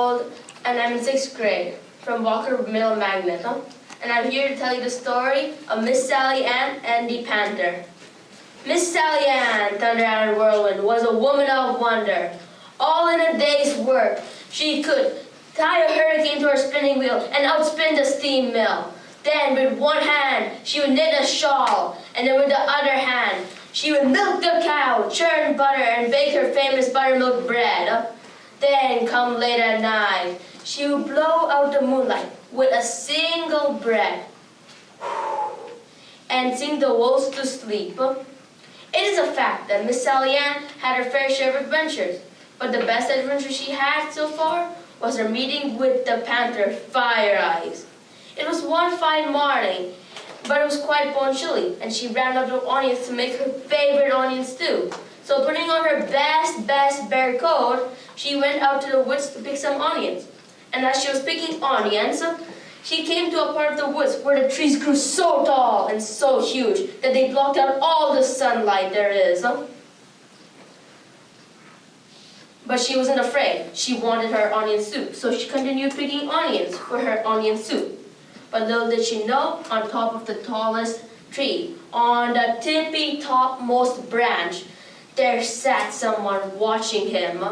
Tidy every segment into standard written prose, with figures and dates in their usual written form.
old, and I'm in 6th grade from Walker Middle Magnet. And I'm here to tell you the story of Miss Sally Ann and the Panther. Miss Sally Ann, Thunder and Whirlwind, was a woman of wonder. All in a day's work, she could tie a hurricane to her spinning wheel and outspin the steam mill. Then with one hand, she would knit a shawl, and then with the other hand, she would milk the cow, churn butter, and bake her famous buttermilk bread. Then, come late at night, she would blow out the moonlight with a single breath and sing the wolves to sleep. It is a fact that Miss Sally Ann had her fair share of adventures, but the best adventure she had so far was her meeting with the panther, Fire Eyes. It was one fine morning, but it was quite bone chilly, and she ran out of onions to make her favorite onion stew. So putting on her best bear coat, she went out to the woods to pick some onions. And as she was picking onions, she came to a part of the woods where the trees grew so tall and so huge that they blocked out all the sunlight there is. But she wasn't afraid. She wanted her onion soup, so she continued picking onions for her onion soup. But little did she know, on top of the tallest tree, on the tippy topmost branch, there sat someone watching him.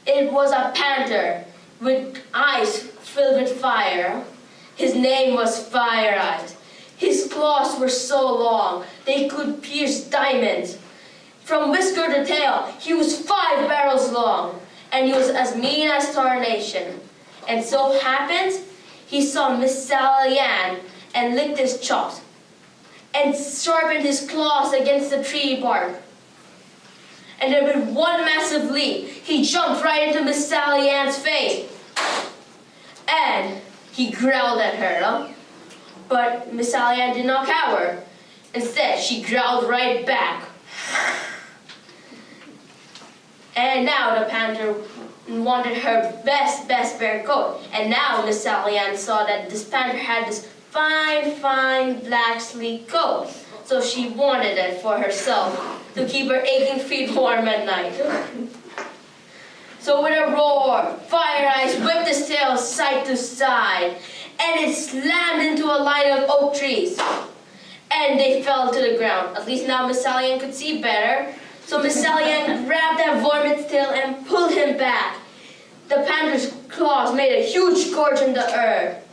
It was a panther with eyes filled with fire. His name was Fire Eyes. His claws were so long they could pierce diamonds. From whisker to tail, he was 5 barrels long, and he was as mean as tarnation. And so happens, he saw Miss Sally Ann and licked his chops and sharpened his claws against the tree bark. And then with one massive leap, he jumped right into Miss Sally Ann's face. And he growled at her. But Miss Sally Ann did not cower. Instead, she growled right back. And now the panther wanted her best bear coat. And now Miss Sally Ann saw that this panther had this fine black sleek coat. So she wanted it for herself to keep her aching feet warm at night. So with a roar, Fire Eyes whipped his tail side to side, and it slammed into a line of oak trees. And they fell to the ground. At least now Miss Sally Ann could see better. So Miss Sally Ann grabbed that varmint's tail and pulled him back. The panther's claws made a huge gorge in the earth.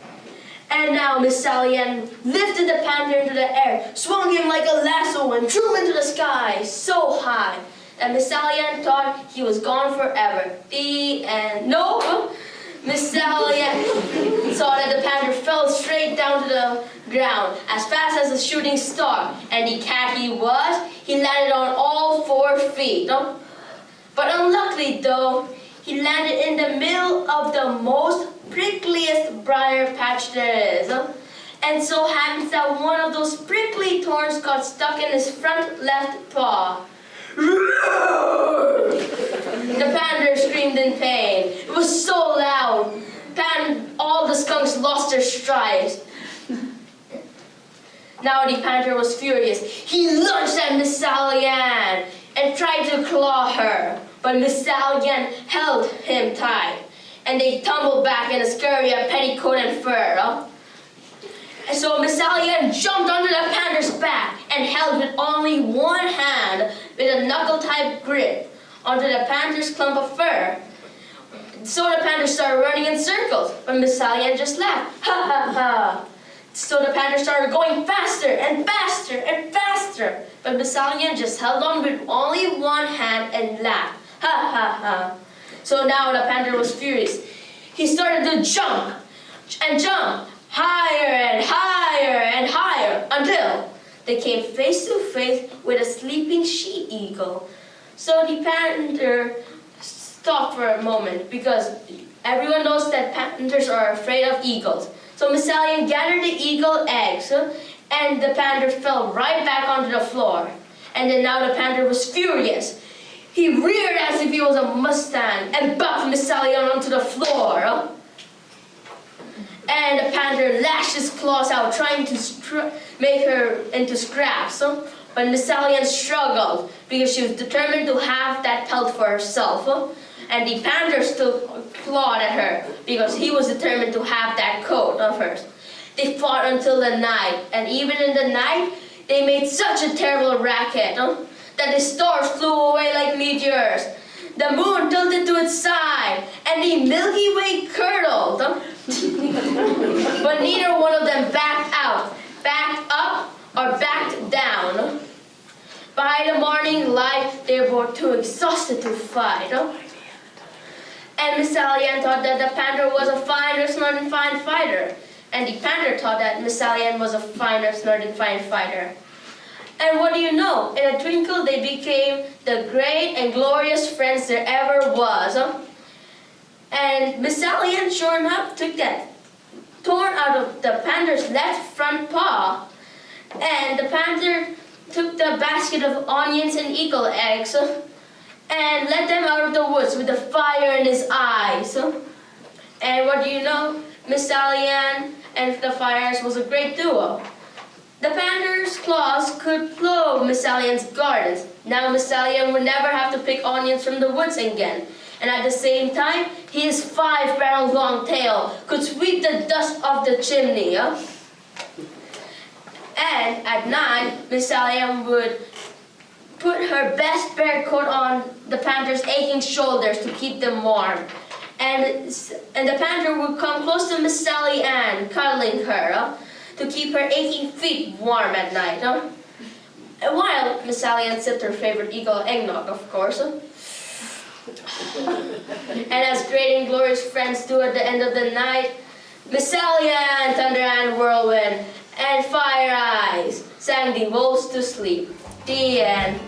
And now Miss Sally Ann lifted the panther into the air, swung him like a lasso, and threw him into the sky so high that Miss Sally Ann thought he was gone forever. The end. No! Miss Sally Ann saw that the panther fell straight down to the ground as fast as a shooting star. And the cat he was, he landed on all 4 feet. But unluckily though, he landed in the middle of the most prickliest briar patch there is. And so happens that one of those prickly thorns got stuck in his front left paw. The panther screamed in pain. It was so loud. All the skunks lost their stripes. Now the panther was furious. He lunged at Miss Sally Ann and tried to claw her. But Miss Sally Ann held him tight, and they tumbled back in a scurry of petticoat and fur. And so Miss Sally Ann jumped onto the panther's back and held with only one hand, with a knuckle-type grip, onto the panther's clump of fur. So the panther started running in circles, but Miss Sally Ann just laughed. Ha ha ha! So the panther started going faster and faster and faster, but Miss Sally Ann just held on with only one hand and laughed. Ha ha ha! So now the panther was furious. He started to jump and jump higher and higher and higher until they came face to face with a sleeping she-eagle. So the panther stopped for a moment because everyone knows that panthers are afraid of eagles. So Miss Sally Ann gathered the eagle eggs and the panther fell right back onto the floor. And then now the panther was furious. He reared as if he was a Mustang and buffed Miss Sally Ann onto the floor. And the panther lashed his claws out, trying to make her into scraps. But Miss Sally Ann struggled because she was determined to have that pelt for herself. And the panther still clawed at her because he was determined to have that coat of hers. They fought until the night, and even in the night, they made such a terrible racket that the stars flew away like meteors. The moon tilted to its side, and the Milky Way curdled. But neither one of them backed out, backed up, or backed down. By the morning light, they were both too exhausted to fight. And Miss Sally Ann thought that the panther was a finer, smart, and fine fighter. And the panther thought that Miss Sally Ann was a finer, smart, and fine fighter. And what do you know? In a twinkle, they became the great and glorious friends there ever was. And Miss Sally Ann, sure enough, took that torn out of the panther's left front paw. And the panther took the basket of onions and eagle eggs and led them out of the woods with the fire in his eyes. And what do you know? Miss Sally Ann and the fires was a great duo. The panther's claws could plow Miss Sally Ann's gardens. Now Miss Sally Ann would never have to pick onions from the woods again. And at the same time, his 5-barrel long tail could sweep the dust off the chimney. And at night, Miss Sally Ann would put her best bear coat on the panther's aching shoulders to keep them warm. And the panther would come close to Miss Sally Ann, cuddling her to keep her aching feet warm at night. While Miss Sally Ann sipped her favorite eagle eggnog, of course. And as great and glorious friends do at the end of the night, Miss Sally Ann, Thunder Ann, Whirlwind, and Fire Eyes sang the wolves to sleep. The end.